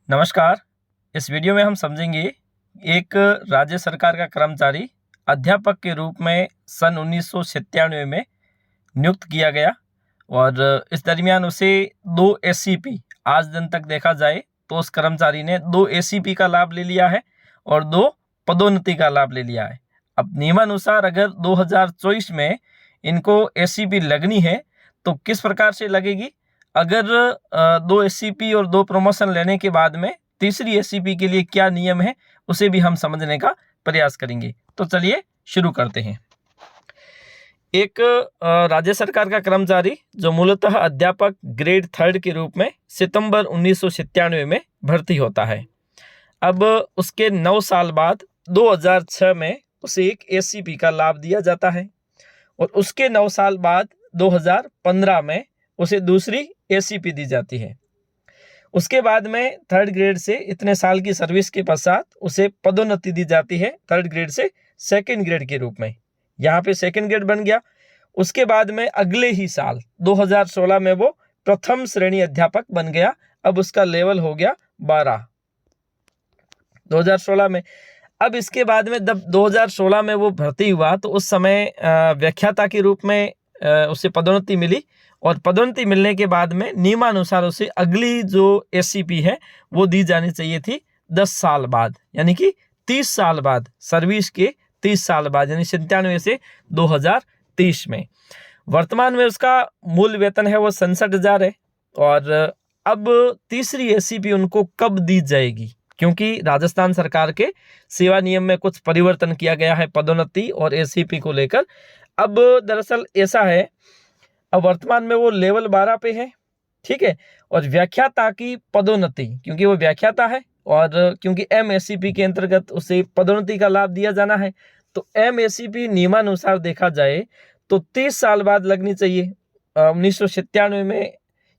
नमस्कार। इस वीडियो में हम समझेंगे एक राज्य सरकार का कर्मचारी अध्यापक के रूप में सन 1997 में नियुक्त किया गया और इस दरमियान उसे 2 एससीपी, आज दिन तक देखा जाए तो उस कर्मचारी ने 2 एससीपी का लाभ ले लिया है और 2 पदोन्नति का लाभ ले लिया है। अब नियमानुसार अगर 2024 में इनको एससीपी लगनी है तो किस प्रकार से लगेगी? अगर 2 एससीपी और 2 प्रमोशन लेने के बाद में तीसरी एससीपी के लिए क्या नियम है उसे भी हम समझने का प्रयास करेंगे। तो चलिए शुरू करते हैं। एक राज्य सरकार का कर्मचारी जो मूलतः अध्यापक ग्रेड 3 के रूप में सितंबर 1997 में भर्ती होता है। अब उसके 9 साल बाद 2006 में उसे एक एससीपी का लाभ दिया जाता है और उसके 9 साल बाद 2015 में उसे दूसरी एससीपी दी जाती है। उसके बाद में 3rd ग्रेड से इतने साल की सर्विस के पश्चात उसे पदोन्नति दी जाती है 3rd ग्रेड से 2nd ग्रेड के रूप में। यहाँ पे 2nd ग्रेड बन गया। उसके बाद में अगले ही साल 2016 में वो प्रथम श्रेणी अध्यापक बन गया। अब उसका लेवल हो गया 12 2016 में। अब इसके बाद में जब 2016 में वो भर्ती हुआ तो उस समय व्याख्याता के रूप में उसे पदोन्नति मिली और पदोन्नति मिलने के बाद में नियमानुसार उसे अगली जो एससीपी है वो दी जानी चाहिए थी 10 साल बाद, यानी कि 30 साल बाद, सर्विस के 30 साल बाद, यानी 97 से 2030 में। वर्तमान में उसका मूल वेतन है वो 67,000 है। और अब तीसरी एससीपी उनको कब दी जाएगी? क्योंकि राजस्थान सरकार के सेवा नियम में कुछ परिवर्तन किया गया है पदोन्नति और एससीपी को लेकर। अब दरअसल ऐसा है, अब वर्तमान में वो लेवल 12 पे है, ठीक है। और व्याख्याता की पदोन्नति, क्योंकि वो व्याख्याता है और क्योंकि एमएससीपी के अंतर्गत उसे पदोन्नति का लाभ दिया जाना है, तो एमएससीपी नियमानुसार देखा जाए तो 30 साल बाद लगनी चाहिए। 1997 में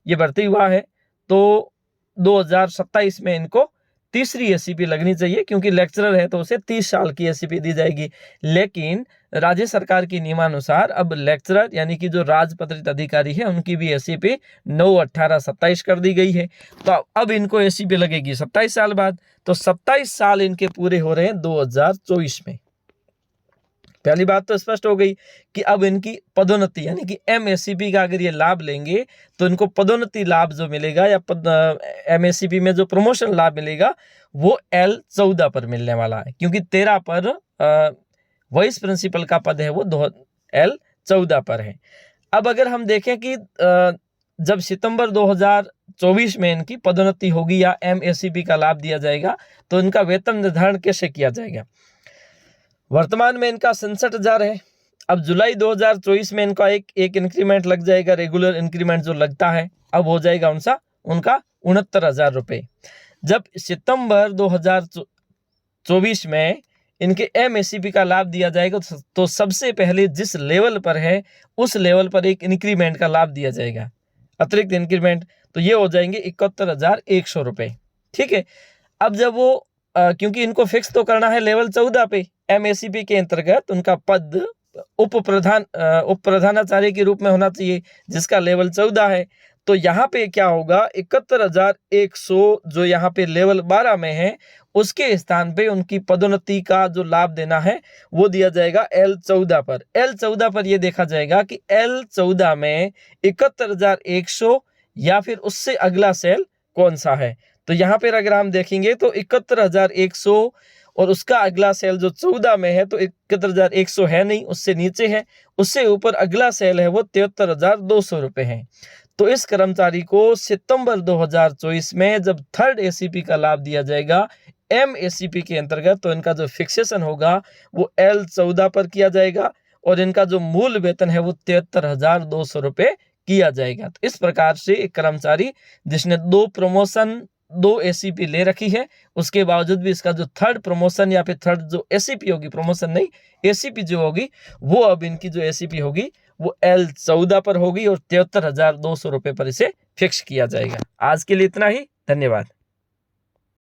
ये भर्ती हुआ है तो 2027 में इनको तीसरी एससीपी लगनी चाहिए, क्योंकि लेक्चरर है तो उसे 30 साल की एससीपी दी जाएगी। लेकिन राज्य सरकार की नियमानुसार अब लेक्चरर यानी कि जो राजपत्रित अधिकारी है उनकी भी एससीपी 9, 18, 27 कर दी गई है। तो अब इनको एससीपी लगेगी 27 साल बाद। तो 27 साल इनके पूरे हो रहे हैं 2024 में। पहली बात तो स्पष्ट हो गई कि अब इनकी पदोन्नति यानी कि एमएससीपी का अगर ये लाभ लेंगे तो इनको पदोन्नति लाभ जो मिलेगा या एमएससीपी में जो प्रमोशन लाभ मिलेगा वो L14 पर मिलने वाला है, क्योंकि 13 पर वाइस प्रिंसिपल का पद है वो L14 पर है। अब अगर हम देखें कि जब सितंबर 2024 में इनकी पदोन्नति होगी या एमएससीपी का लाभ दिया जाएगा तो इनका वेतन निर्धारण कैसे किया जाएगा? वर्तमान में इनका 67,000 है। अब जुलाई 2024 में इनका एक इंक्रीमेंट लग जाएगा, रेगुलर इंक्रीमेंट जो लगता है, अब हो जाएगा उनका 69,000 रुपये। जब सितंबर 2024 में इनके एमएससीपी का लाभ दिया जाएगा तो सबसे पहले जिस लेवल पर है उस लेवल पर एक इंक्रीमेंट का लाभ दिया जाएगा, अतिरिक्त इंक्रीमेंट, तो ये हो जाएंगे 71,100 रुपये, ठीक है। अब जब वो क्योंकि इनको फिक्स तो करना है लेवल 14 पे, एमएससीपी के अंतर्गत उनका पद उप प्रधानाचार्य के रूप में होना चाहिए जिसका लेवल 14 है। तो यहाँ पे क्या होगा, 71,100 जो यहाँ पे लेवल 12 में है उसके स्थान पे उनकी पदोन्नति का जो लाभ देना है वो दिया जाएगा L14 पर। L14 पर ये देखा जाएगा कि L14 में 71,100 या फिर उससे अगला सेल कौन सा है। तो यहाँ पर अगर हम देखेंगे तो 71,100 और उसका अगला सेल जो 14 में है तो 71,100 है नहीं, उससे नीचे है। उससे ऊपर अगला सेल है वो 73,200 रुपये है। तो इस कर्मचारी को सितंबर 2024 में जब 3rd एससीपी का लाभ दिया जाएगा एमएससीपी के अंतर्गत तो इनका जो फिक्सेशन होगा वो L14 पर किया जाएगा और इनका जो मूल वेतन है वो 73,200 रुपये किया जाएगा। तो इस प्रकार से एक कर्मचारी जिसने 2 प्रमोशन 2 एससीपी ले रखी है उसके बावजूद भी इसका जो 3rd प्रमोशन या फिर 3rd जो एससीपी होगी, प्रमोशन नहीं एससीपी जो होगी, वो अब इनकी जो एससीपी होगी वो L14 पर होगी और 73,200 रुपये पर इसे फिक्स किया जाएगा। आज के लिए इतना ही, धन्यवाद।